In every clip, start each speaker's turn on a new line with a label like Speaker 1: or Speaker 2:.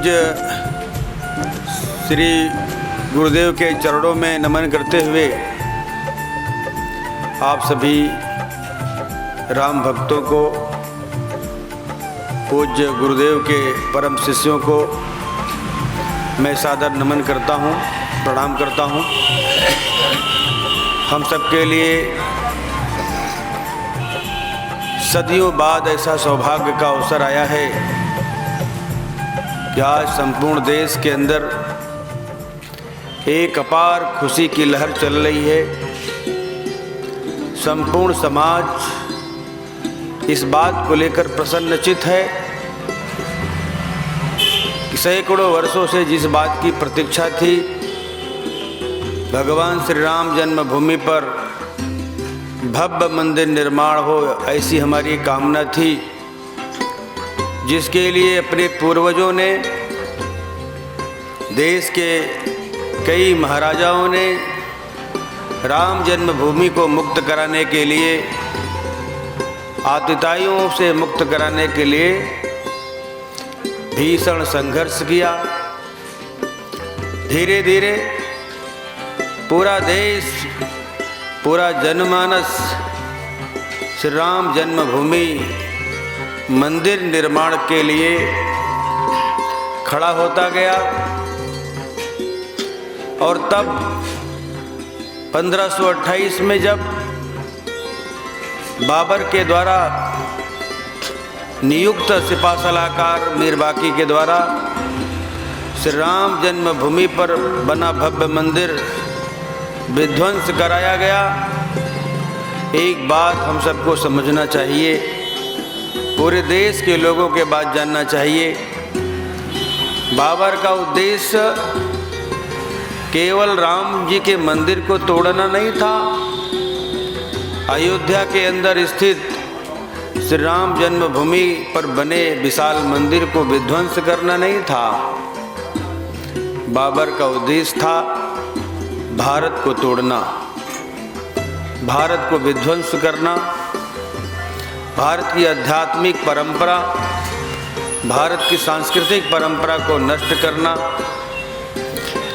Speaker 1: पूज्य श्री गुरुदेव के चरणों में नमन करते हुए आप सभी राम भक्तों को, पूज्य गुरुदेव के परम शिष्यों को मैं सादर नमन करता हूँ, प्रणाम करता हूँ। हम सबके लिए सदियों बाद ऐसा सौभाग्य का अवसर आया है कि आज संपूर्ण देश के अंदर एक अपार खुशी की लहर चल रही है। संपूर्ण समाज इस बात को लेकर प्रसन्नचित्त है कि सैकड़ों वर्षों से जिस बात की प्रतीक्षा थी, भगवान श्री राम जन्मभूमि पर भव्य मंदिर निर्माण हो, ऐसी हमारी कामना थी, जिसके लिए अपने पूर्वजों ने, देश के कई महाराजाओं ने राम जन्मभूमि को मुक्त कराने के लिए, आतिताइयों से मुक्त कराने के लिए भीषण संघर्ष किया। धीरे धीरे पूरा देश, पूरा जनमानस श्री राम जन्मभूमि मंदिर निर्माण के लिए खड़ा होता गया। और तब 1528 में जब बाबर के द्वारा नियुक्त सिपा सलाहकार मीर बाकी के द्वारा श्री राम जन्मभूमि पर बना भव्य मंदिर विध्वंस कराया गया। एक बात हम सबको समझना चाहिए, पूरे देश के लोगों के बात जानना चाहिए। बाबर का उद्देश्य केवल राम जी के मंदिर को तोड़ना नहीं था, अयोध्या के अंदर स्थित श्री राम जन्मभूमि पर बने विशाल मंदिर को विध्वंस करना नहीं था। बाबर का उद्देश्य था भारत को तोड़ना, भारत को विध्वंस करना, भारत की आध्यात्मिक परंपरा, भारत की सांस्कृतिक परंपरा को नष्ट करना।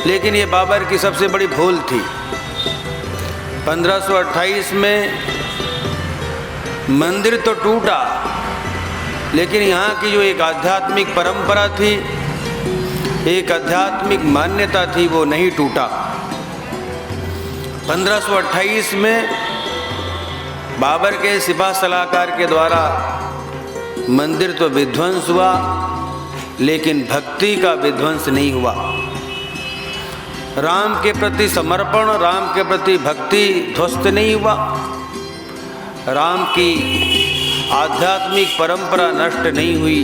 Speaker 1: लेकिन ये बाबर की सबसे बड़ी भूल थी। 1528 में मंदिर तो टूटा, लेकिन यहाँ की जो एक आध्यात्मिक परंपरा थी, एक आध्यात्मिक मान्यता थी, वो नहीं टूटा। 1528 में बाबर के सिपा सलाहकार के द्वारा मंदिर तो विध्वंस हुआ, लेकिन भक्ति का विध्वंस नहीं हुआ। राम के प्रति समर्पण, राम के प्रति भक्ति ध्वस्त नहीं हुआ। राम की आध्यात्मिक परंपरा नष्ट नहीं हुई।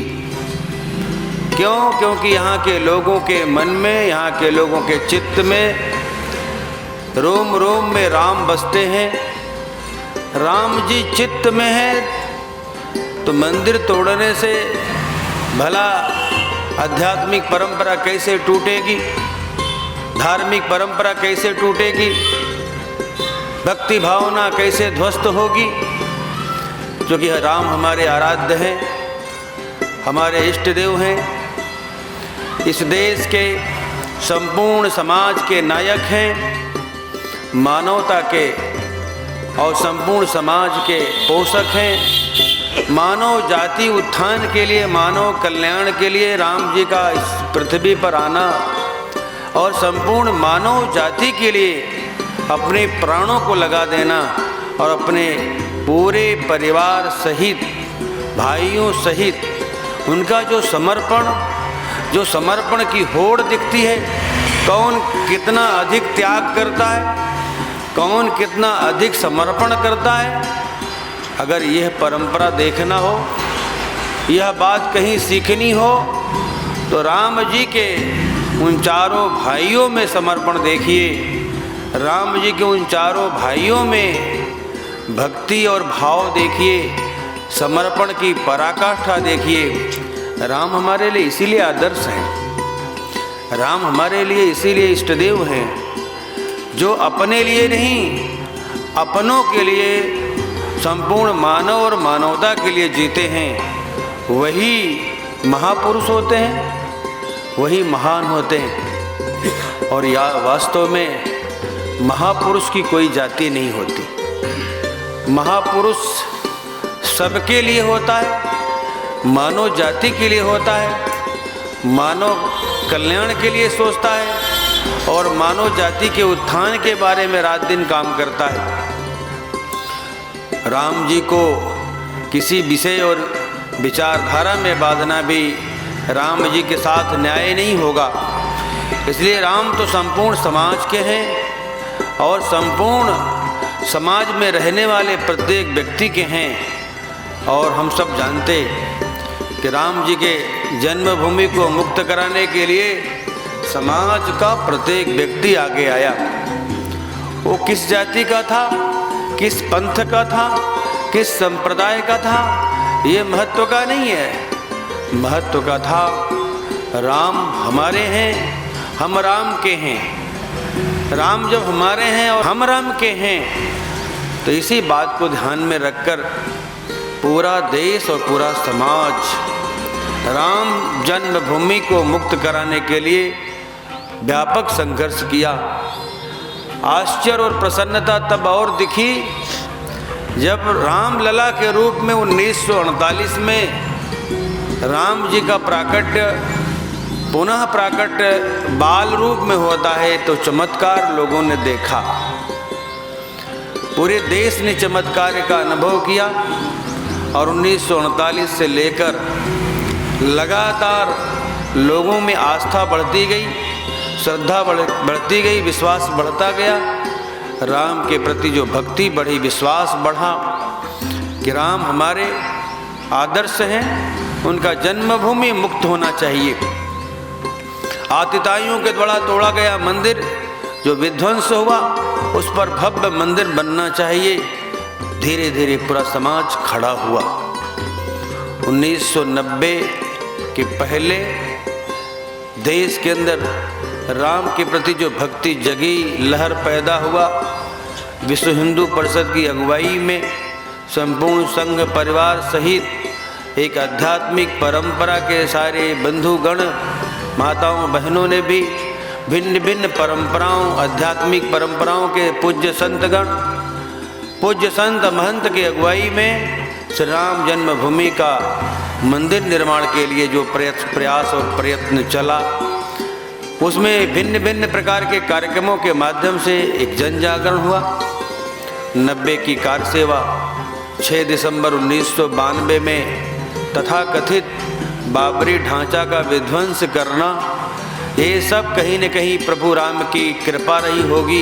Speaker 1: क्यों? क्योंकि यहाँ के लोगों के मन में, यहाँ के लोगों के चित्त में, रोम रोम में राम बसते हैं। राम जी चित्त में है तो मंदिर तोड़ने से भला आध्यात्मिक परंपरा कैसे टूटेगी, धार्मिक परंपरा कैसे टूटेगी, भक्ति भावना कैसे ध्वस्त होगी? क्योंकि राम हमारे आराध्य हैं, हमारे इष्ट देव हैं, इस देश के संपूर्ण समाज के नायक हैं, मानवता के और संपूर्ण समाज के पोषक हैं। मानव जाति उत्थान के लिए, मानव कल्याण के लिए राम जी का इस पृथ्वी पर आना और संपूर्ण मानव जाति के लिए अपने प्राणों को लगा देना और अपने पूरे परिवार सहित, भाइयों सहित उनका जो समर्पण की होड़ दिखती है, कौन कितना अधिक त्याग करता है, कौन कितना अधिक समर्पण करता है। अगर यह परंपरा देखना हो, यह बात कहीं सीखनी हो, तो राम जी के उन चारों भाइयों में समर्पण देखिए, राम जी के उन चारों भाइयों में भक्ति और भाव देखिए, समर्पण की पराकाष्ठा देखिए। राम हमारे लिए इसीलिए आदर्श हैं, राम हमारे लिए इसीलिए इष्टदेव हैं, जो अपने लिए नहीं, अपनों के लिए, संपूर्ण मानव और मानवता के लिए जीते हैं, वही महापुरुष होते हैं, वही महान होते हैं। और या वास्तव में महापुरुष की कोई जाति नहीं होती। महापुरुष सबके लिए होता है, मानव जाति के लिए होता है, मानव कल्याण के लिए सोचता है और मानव जाति के उत्थान के बारे में रात दिन काम करता है। राम जी को किसी विषय और विचारधारा में बांधना भी राम जी के साथ न्याय नहीं होगा। इसलिए राम तो संपूर्ण समाज के हैं और संपूर्ण समाज में रहने वाले प्रत्येक व्यक्ति के हैं। और हम सब जानते कि राम जी के जन्मभूमि को मुक्त कराने के लिए समाज का प्रत्येक व्यक्ति आगे आया। वो किस जाति का था, किस पंथ का था, किस संप्रदाय का था, ये महत्व का नहीं है। महत्व का था राम हमारे हैं, हम राम के हैं। राम जब हमारे हैं और हम राम के हैं, तो इसी बात को ध्यान में रखकर पूरा देश और पूरा समाज राम जन्मभूमि को मुक्त कराने के लिए व्यापक संघर्ष किया। आश्चर्य और प्रसन्नता तब और दिखी जब रामलला के रूप में 1948 में राम जी का प्राकट्य पुनः प्राकट्य बाल रूप में होता है, तो चमत्कार लोगों ने देखा। पूरे देश ने चमत्कार का अनुभव किया और 1939 से लेकर लगातार लोगों में आस्था बढ़ती गई, श्रद्धा बढ़ती गई, विश्वास बढ़ता गया। राम के प्रति जो भक्ति बढ़ी, विश्वास बढ़ा कि राम हमारे आदर्श हैं, उनका जन्मभूमि मुक्त होना चाहिए। आतिताइयों के द्वारा तोड़ा गया मंदिर जो विध्वंस हुआ, उस पर भव्य मंदिर बनना चाहिए। धीरे धीरे पूरा समाज खड़ा हुआ। 1990 के पहले देश के अंदर राम के प्रति जो भक्ति जगी, लहर पैदा हुआ। विश्व हिंदू परिषद की अगुवाई में संपूर्ण संघ परिवार सहित एक आध्यात्मिक परंपरा के सारे बंधुगण, माताओं बहनों ने भी भिन्न भिन्न परंपराओं, आध्यात्मिक परंपराओं के पूज्य संतगण, पूज्य संत महंत की अगुवाई में श्री राम जन्मभूमि का मंदिर निर्माण के लिए जो प्रयास और प्रयत्न चला, उसमें भिन्न भिन्न प्रकार के कार्यक्रमों के माध्यम से एक जन जागरण हुआ। 90 की कार सेवा, 6 दिसंबर 1992 में तथाकथित बाबरी ढांचा का विध्वंस करना, ये सब कहीं न कहीं प्रभु राम की कृपा रही होगी,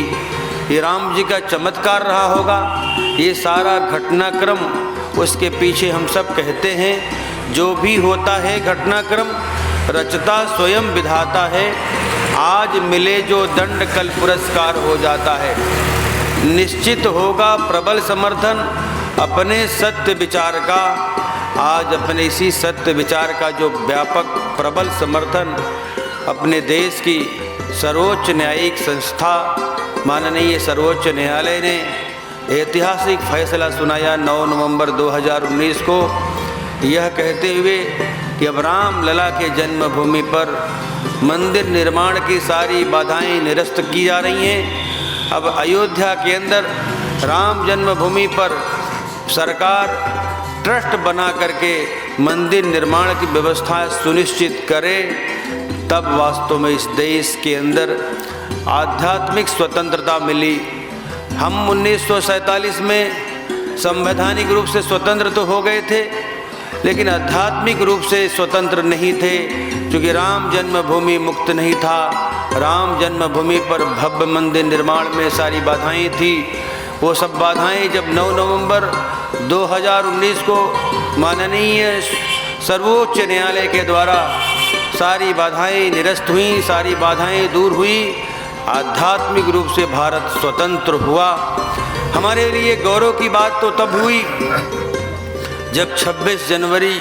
Speaker 1: ये राम जी का चमत्कार रहा होगा। ये सारा घटनाक्रम, उसके पीछे हम सब कहते हैं जो भी होता है घटनाक्रम रचता स्वयं विधाता है। आज मिले जो दंड कल पुरस्कार हो जाता है। निश्चित होगा प्रबल समर्थन अपने सत्य विचार का। आज अपने इसी सत्य विचार का जो व्यापक प्रबल समर्थन अपने देश की सर्वोच्च न्यायिक संस्था माननीय सर्वोच्च न्यायालय ने ऐतिहासिक फैसला सुनाया 9 नवंबर 2019 को, यह कहते हुए कि अब राम लला के जन्मभूमि पर मंदिर निर्माण की सारी बाधाएं निरस्त की जा रही हैं। अब अयोध्या के अंदर राम जन्मभूमि पर सरकार ट्रस्ट बना करके मंदिर निर्माण की व्यवस्था सुनिश्चित करे, तब वास्तव में इस देश के अंदर आध्यात्मिक स्वतंत्रता मिली। हम 1947 में संवैधानिक रूप से स्वतंत्र तो हो गए थे, लेकिन आध्यात्मिक रूप से स्वतंत्र नहीं थे, क्योंकि राम जन्मभूमि मुक्त नहीं था। राम जन्मभूमि पर भव्य मंदिर निर्माण में सारी बाधाएं थी। वो सब बाधाएं जब 9 नवंबर 2019 को माननीय सर्वोच्च न्यायालय के द्वारा सारी बाधाएं निरस्त हुई, सारी बाधाएं दूर हुई, आध्यात्मिक रूप से भारत स्वतंत्र हुआ। हमारे लिए गौरव की बात तो तब हुई जब 26 जनवरी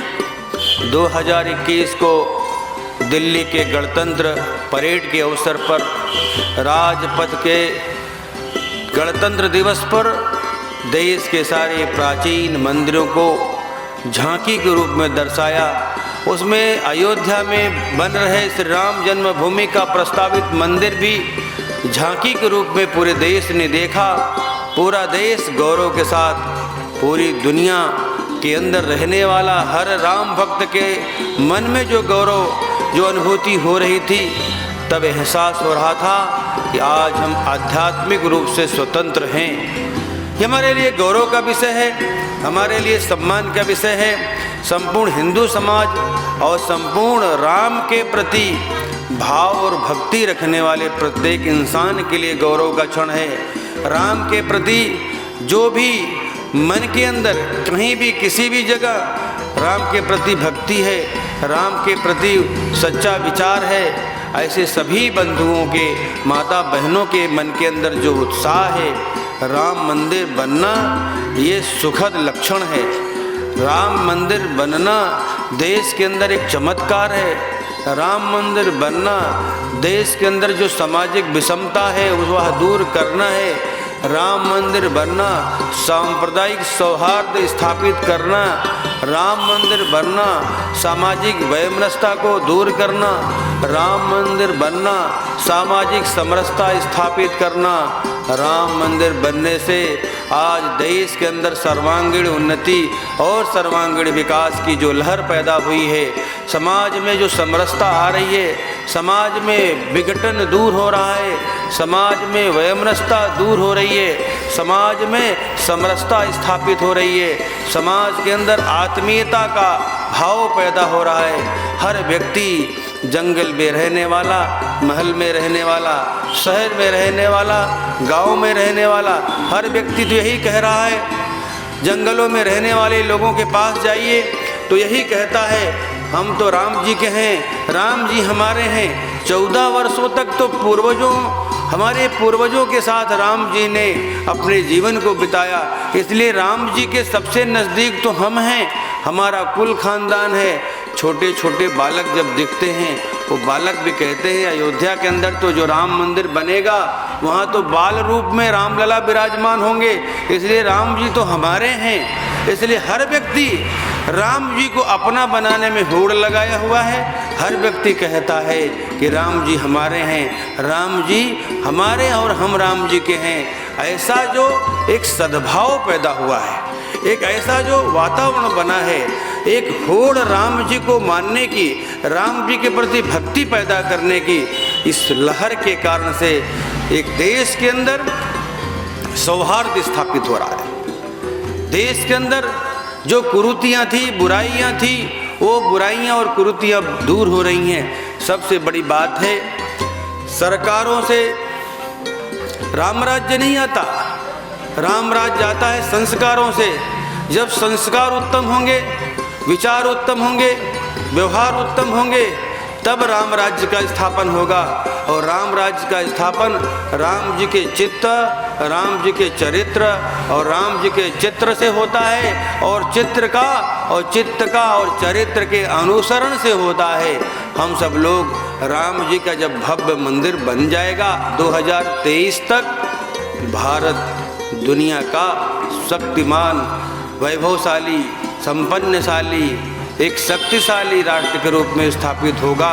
Speaker 1: 2021 को दिल्ली के गणतंत्र परेड के अवसर पर राजपथ के गणतंत्र दिवस पर देश के सारे प्राचीन मंदिरों को झांकी के रूप में दर्शाया उसमें अयोध्या में बन रहे श्री राम जन्मभूमि का प्रस्तावित मंदिर भी झांकी के रूप में पूरे देश ने देखा। पूरा देश गौरव के साथ, पूरी दुनिया के अंदर रहने वाला हर राम भक्त के मन में जो गौरव, जो अनुभूति हो रही थी, तब एहसास हो रहा था कि आज हम आध्यात्मिक रूप से स्वतंत्र हैं। ये हमारे लिए गौरव का विषय है, हमारे लिए सम्मान का विषय है। संपूर्ण हिंदू समाज और संपूर्ण राम के प्रति भाव और भक्ति रखने वाले प्रत्येक इंसान के लिए गौरव का क्षण है। राम के प्रति जो भी मन के अंदर कहीं भी किसी भी जगह राम के प्रति भक्ति है, राम के प्रति सच्चा विचार है, ऐसे सभी बंधुओं के, माता बहनों के मन के अंदर जो उत्साह है, राम मंदिर बनना ये सुखद लक्षण है। राम मंदिर बनना देश के अंदर एक चमत्कार है। राम मंदिर बनना देश के अंदर जो सामाजिक विषमता है वह दूर करना है। राम मंदिर बनना सांप्रदायिक सौहार्द स्थापित करना, राम मंदिर बनना सामाजिक वैमनस्यता को दूर करना, राम मंदिर बनना सामाजिक समरसता स्थापित करना। राम मंदिर बनने से आज देश के अंदर सर्वांगीण उन्नति और सर्वांगीण विकास की जो लहर पैदा हुई है, समाज में जो समरसता आ रही है, समाज में विघटन दूर हो रहा है, समाज में वैमनस्यता दूर हो रही है, समाज में समरसता स्थापित हो रही है, समाज के अंदर आत्मीयता का भाव पैदा हो रहा है। हर व्यक्ति, जंगल में रहने वाला, महल में रहने वाला, शहर में रहने वाला, गांव में रहने वाला, हर व्यक्ति तो यही कह रहा है। जंगलों में रहने वाले लोगों के पास जाइए तो यही कहता है, हम तो राम जी के हैं, राम जी हमारे हैं। 14 वर्षों तक तो हमारे पूर्वजों के साथ राम जी ने अपने जीवन को बिताया, इसलिए राम जी के सबसे नज़दीक तो हम हैं, हमारा कुल खानदान है। छोटे छोटे बालक जब दिखते हैं, वो बालक भी कहते हैं अयोध्या के अंदर तो जो राम मंदिर बनेगा वहाँ तो बाल रूप में रामलला विराजमान होंगे, इसलिए राम जी तो हमारे हैं। इसलिए हर व्यक्ति राम जी को अपना बनाने में होड़ लगाया हुआ है। हर व्यक्ति कहता है कि राम जी हमारे हैं, राम जी हमारे और हम राम जी के हैं। ऐसा जो एक सद्भाव पैदा हुआ है, एक ऐसा जो वातावरण बना है, एक होड़ राम जी को मानने की, राम जी के प्रति भक्ति पैदा करने की, इस लहर के कारण से एक देश के अंदर सौहार्द स्थापित हो रहा है। देश के अंदर जो कुरीतियाँ थी, बुराइयाँ थी, वो बुराइयाँ और कुरीतियाँ दूर हो रही हैं। सबसे बड़ी बात है, सरकारों से राम राज्य नहीं आता, राम राज्य आता है संस्कारों से। जब संस्कार उत्तम होंगे, विचार उत्तम होंगे, व्यवहार उत्तम होंगे, तब राम राज्य का स्थापन होगा। और राम राज्य का स्थापन राम जी के चित्त, राम जी के चरित्र और राम जी के चित्र से होता है, और चित्र का और चित्त का और चरित्र के अनुसरण से होता है। हम सब लोग राम जी का जब भव्य मंदिर बन जाएगा 2023 तक, भारत दुनिया का शक्तिमान, वैभवशाली, संपन्नशाली, एक शक्तिशाली राष्ट्र के रूप में स्थापित होगा।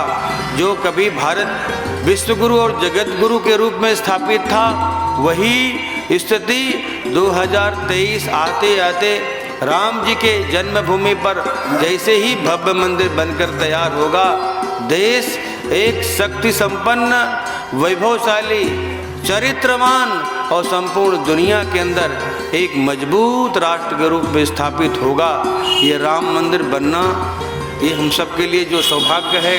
Speaker 1: जो कभी भारत विश्वगुरु और जगत गुरु के रूप में स्थापित था, वही स्थिति 2023 आते आते राम जी के जन्मभूमि पर जैसे ही भव्य मंदिर बनकर तैयार होगा, देश एक शक्ति संपन्न, वैभवशाली, चरित्रवान और संपूर्ण दुनिया के अंदर एक मजबूत राष्ट्र के रूप में स्थापित होगा। ये राम मंदिर बनना, ये हम सब के लिए जो सौभाग्य है,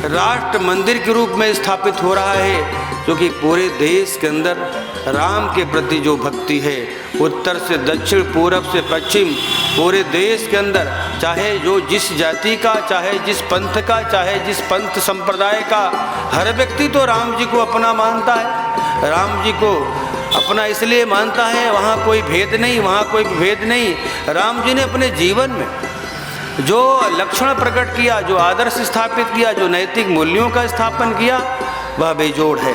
Speaker 1: राष्ट्र मंदिर के रूप में स्थापित हो रहा है, क्योंकि पूरे देश के अंदर राम के प्रति जो भक्ति है, उत्तर से दक्षिण, पूरब से पश्चिम, पूरे देश के अंदर, चाहे जो जिस जाति का, चाहे जिस पंथ का, चाहे जिस पंथ संप्रदाय का, हर व्यक्ति तो राम जी को अपना मानता है। राम जी को अपना इसलिए मानता है, वहाँ कोई भेद नहीं, वहाँ कोई भेद नहीं। राम जी ने अपने जीवन में जो लक्षण प्रकट किया, जो आदर्श स्थापित किया, जो नैतिक मूल्यों का स्थापन किया, वह बेजोड़ है।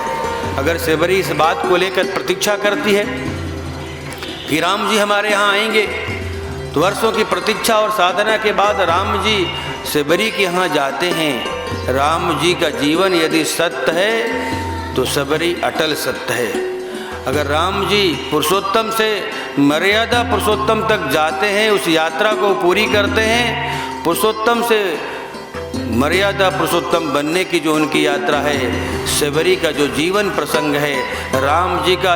Speaker 1: अगर सेवरी इस बात को लेकर प्रतीक्षा करती है कि राम जी हमारे यहाँ आएंगे, तो वर्षों की प्रतीक्षा और साधना के बाद राम जी सबरी के यहाँ जाते हैं। राम जी का जीवन यदि सत्य है तो सबरी अटल सत्य है। अगर राम जी पुरुषोत्तम से मर्यादा पुरुषोत्तम तक जाते हैं, उस यात्रा को पूरी करते हैं, पुरुषोत्तम से मर्यादा पुरुषोत्तम बनने की जो उनकी यात्रा है, सबरी का जो जीवन प्रसंग है, राम जी का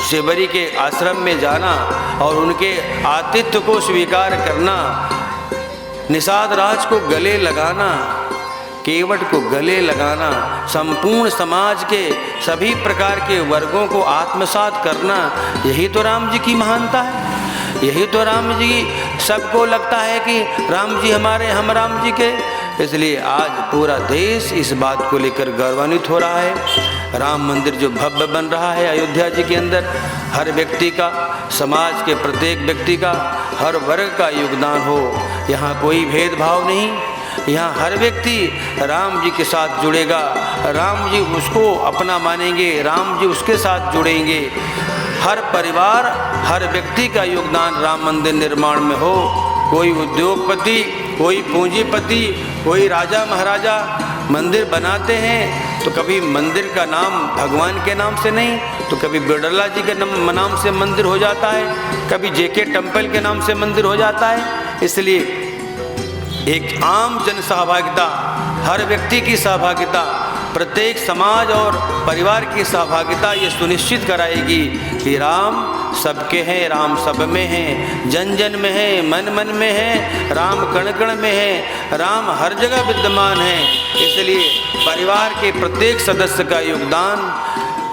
Speaker 1: सबरी के आश्रम में जाना और उनके आतिथ्य को स्वीकार करना, निषाद राज को गले लगाना, केवट को गले लगाना, संपूर्ण समाज के सभी प्रकार के वर्गों को आत्मसात करना, यही तो राम जी की महानता है। यही तो राम जी, सबको लगता है कि राम जी हमारे, हम राम जी के। इसलिए आज पूरा देश इस बात को लेकर गौरवान्वित हो रहा है। राम मंदिर जो भव्य बन रहा है अयोध्या जी के अंदर, हर व्यक्ति का, समाज के प्रत्येक व्यक्ति का, हर वर्ग का योगदान हो। यहाँ कोई भेदभाव नहीं, यहाँ हर व्यक्ति राम जी के साथ जुड़ेगा, राम जी उसको अपना मानेंगे, राम जी उसके साथ जुड़ेंगे। हर परिवार, हर व्यक्ति का योगदान राम मंदिर निर्माण में हो। कोई उद्योगपति, कोई पूंजीपति, कोई राजा महाराजा मंदिर बनाते हैं तो कभी मंदिर का नाम भगवान के नाम से नहीं, तो कभी बिरला जी के नाम से मंदिर हो जाता है, कभी जेके टेम्पल के नाम से मंदिर हो जाता है। इसलिए एक आम जन सहभागिता, हर व्यक्ति की सहभागिता, प्रत्येक समाज और परिवार की सहभागिता ये सुनिश्चित कराएगी कि राम सबके हैं, राम सब में हैं, जन जन में है, मन मन में है, राम कण कण में है, राम हर जगह विद्यमान है। इसलिए परिवार के प्रत्येक सदस्य का योगदान,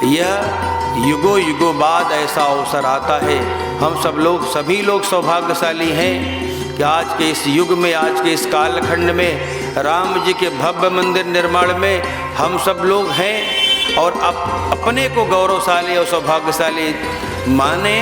Speaker 1: यह युगों युगों बाद ऐसा अवसर आता है। हम सब लोग, सभी लोग सौभाग्यशाली हैं कि आज के इस युग में, आज के इस कालखंड में राम जी के भव्य मंदिर निर्माण में हम सब लोग हैं और अपने को गौरवशाली और सौभाग्यशाली माने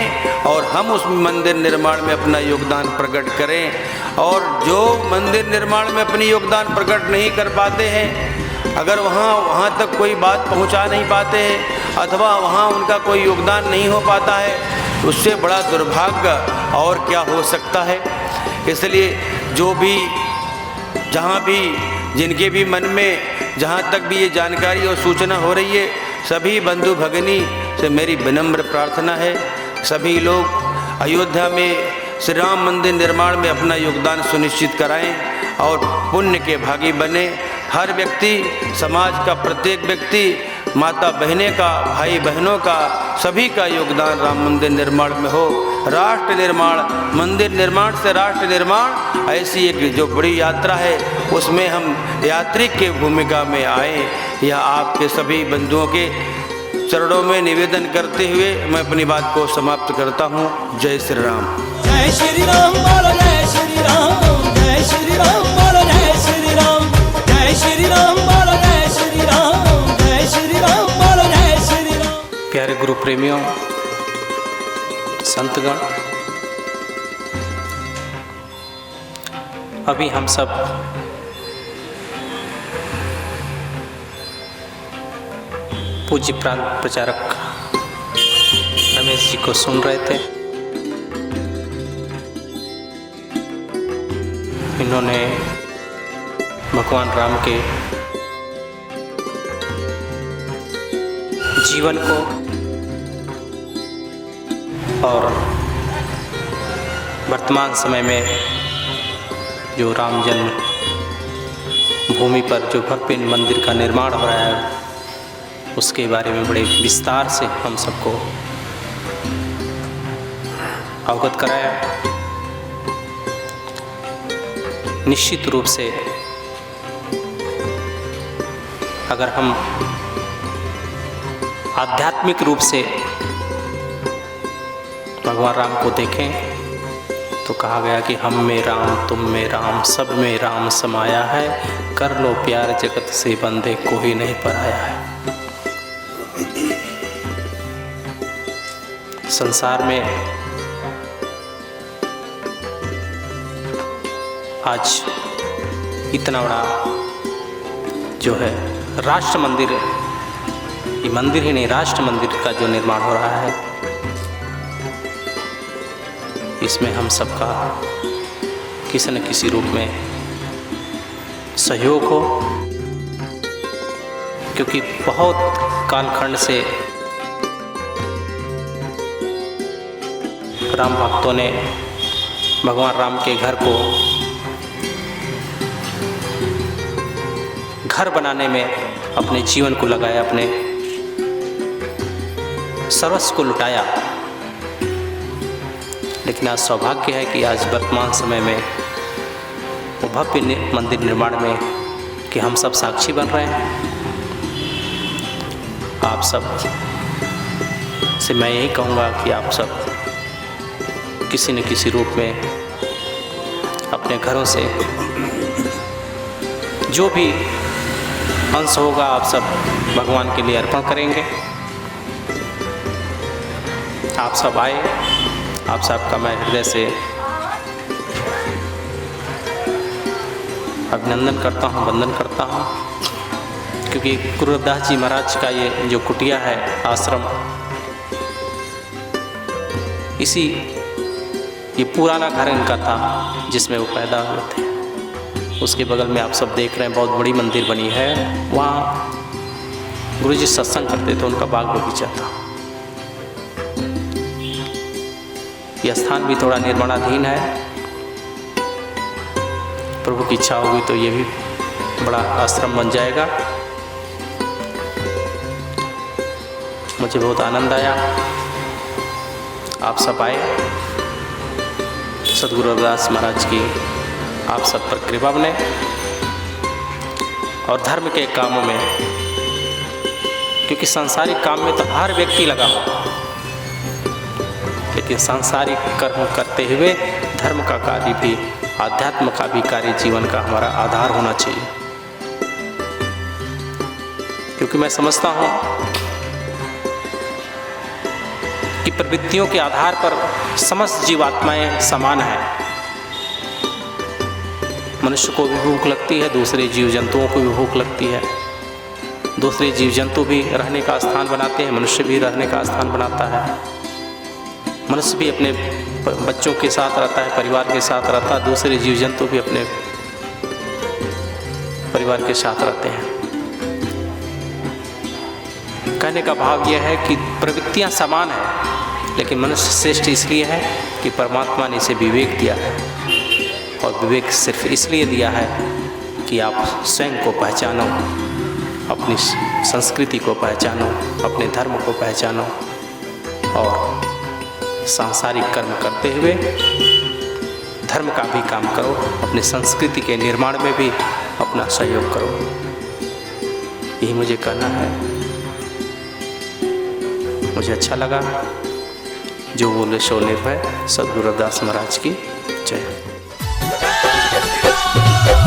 Speaker 1: और हम उस मंदिर निर्माण में अपना योगदान प्रकट करें। और जो मंदिर निर्माण में अपनी योगदान प्रकट नहीं कर पाते हैं, अगर वहाँ तक कोई बात पहुँचा नहीं पाते हैं अथवा वहाँ उनका कोई योगदान नहीं हो पाता है, उससे बड़ा दुर्भाग्य और क्या हो सकता है। इसलिए जो भी, जहाँ भी, जिनके भी मन में जहाँ तक भी ये जानकारी और सूचना हो रही है, सभी बंधु भगिनी से मेरी विनम्र प्रार्थना है, सभी लोग अयोध्या में श्री राम मंदिर निर्माण में अपना योगदान सुनिश्चित कराएं और पुण्य के भागी बने। हर व्यक्ति, समाज का प्रत्येक व्यक्ति, माता बहने का, भाई बहनों का, सभी का योगदान राम मंदिर निर्माण में हो। राष्ट्र निर्माण, मंदिर निर्माण से राष्ट्र निर्माण, ऐसी एक जो बड़ी यात्रा है उसमें हम यात्री के भूमिका में आए। यह आपके सभी बंधुओं के चरणों में निवेदन करते हुए मैं अपनी बात को समाप्त करता हूँ। जय श्री राम।
Speaker 2: जय श्री राम बोलो, जय श्री राम, जय श्री राम बोलो, जय श्री राम, जय श्री राम बोलो, जय श्री राम, जय श्री राम बोलो, जय श्री राम।
Speaker 3: प्यारे गुरु प्रेमियों, संतगण, अभी हम सब पूज्य प्रांत प्रचारक रमेश जी को सुन रहे थे। इन्होंने भगवान राम के जीवन को और वर्तमान समय में जो राम जन्म भूमि पर जो भव्य मंदिर का निर्माण हो रहा है उसके बारे में बड़े विस्तार से हम सबको अवगत कराया। निश्चित रूप से अगर हम आध्यात्मिक रूप से भगवान राम को देखें तो कहा गया कि हम में राम, तुम में राम, सब में राम समाया है, कर लो प्यार जगत से बंधे कोई नहीं पराया है। संसार में आज इतना बड़ा जो है राष्ट्र मंदिर, ये मंदिर ही नहीं, राष्ट्र मंदिर का जो निर्माण हो रहा है, इसमें हम सबका किसी न किसी रूप में सहयोग हो, क्योंकि बहुत कालखंड से राम भक्तों ने भगवान राम के घर को घर बनाने में अपने जीवन को लगाया, अपने सर्वस्व को लुटाया। लेकिन आज सौभाग्य है कि आज वर्तमान समय में वो भव्य मंदिर निर्माण में कि हम सब साक्षी बन रहे हैं। आप सब से मैं यही कहूँगा कि आप सब किसी न किसी रूप में अपने घरों से जो भी अंश होगा आप सब भगवान के लिए अर्पण करेंगे। आप सब आए, आप सबका मैं हृदय से अभिनंदन करता हूँ, वंदन करता हूँ, क्योंकि गुरु रविदास जी महाराज का ये जो कुटिया है, आश्रम, ये पुराना घर इनका था जिसमें वो पैदा हुए थे। उसके बगल में आप सब देख रहे हैं बहुत बड़ी मंदिर बनी है, वहाँ गुरु जी सत्संग करते थे, उनका बाग बगीचा था। यह स्थान भी थोड़ा निर्माणाधीन है, प्रभु की इच्छा होगी तो ये भी बड़ा आश्रम बन जाएगा। मुझे बहुत आनंद आया, आप सब आए, सद्गुरु रविदास महाराज की आप सब पर कृपा बने और धर्म के कामों में, क्योंकि सांसारिक काम में तो हर व्यक्ति लगा हो, लेकिन सांसारिक कर्म करते हुए धर्म का कार्य भी, आध्यात्म का भी कार्य जीवन का हमारा आधार होना चाहिए। क्योंकि मैं समझता हूँ कि प्रवृत्तियों के आधार पर समस्त जीवात्माएं समान हैं। मनुष्य को भी भूख लगती है, दूसरे जीव जंतुओं को भी भूख लगती है। दूसरे जीव जंतु भी रहने का स्थान बनाते हैं, मनुष्य भी रहने का स्थान बनाता है। मनुष्य भी अपने बच्चों के साथ रहता है, परिवार के साथ रहता है, दूसरे जीव जंतु भी अपने परिवार के साथ रहते हैं। कहने का भाव यह है कि प्रवृत्तियां समान हैं, लेकिन मनुष्य श्रेष्ठ इसलिए है कि परमात्मा ने इसे विवेक दिया है, और विवेक सिर्फ इसलिए दिया है कि आप स्वयं को पहचानो, अपनी संस्कृति को पहचानो, अपने धर्म को पहचानो और सांसारिक कर्म करते हुए धर्म का भी काम करो, अपनी संस्कृति के निर्माण में भी अपना सहयोग करो। यही मुझे कहना है। मुझे अच्छा लगा, जो बोले सो निर्भय। सद्गुरु रविदास महाराज की जय।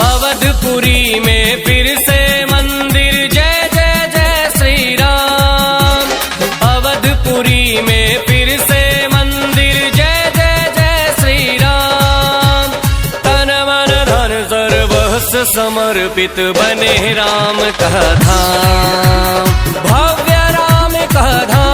Speaker 2: अवधपुरी में फिर से मंदिर, जय जय जय श्री राम। अवधपुरी में फिर से मंदिर, जय जय जय श्री राम। तन मन धन सर्वस्व समर्पित बने राम का धाम, भव्य राम का धाम।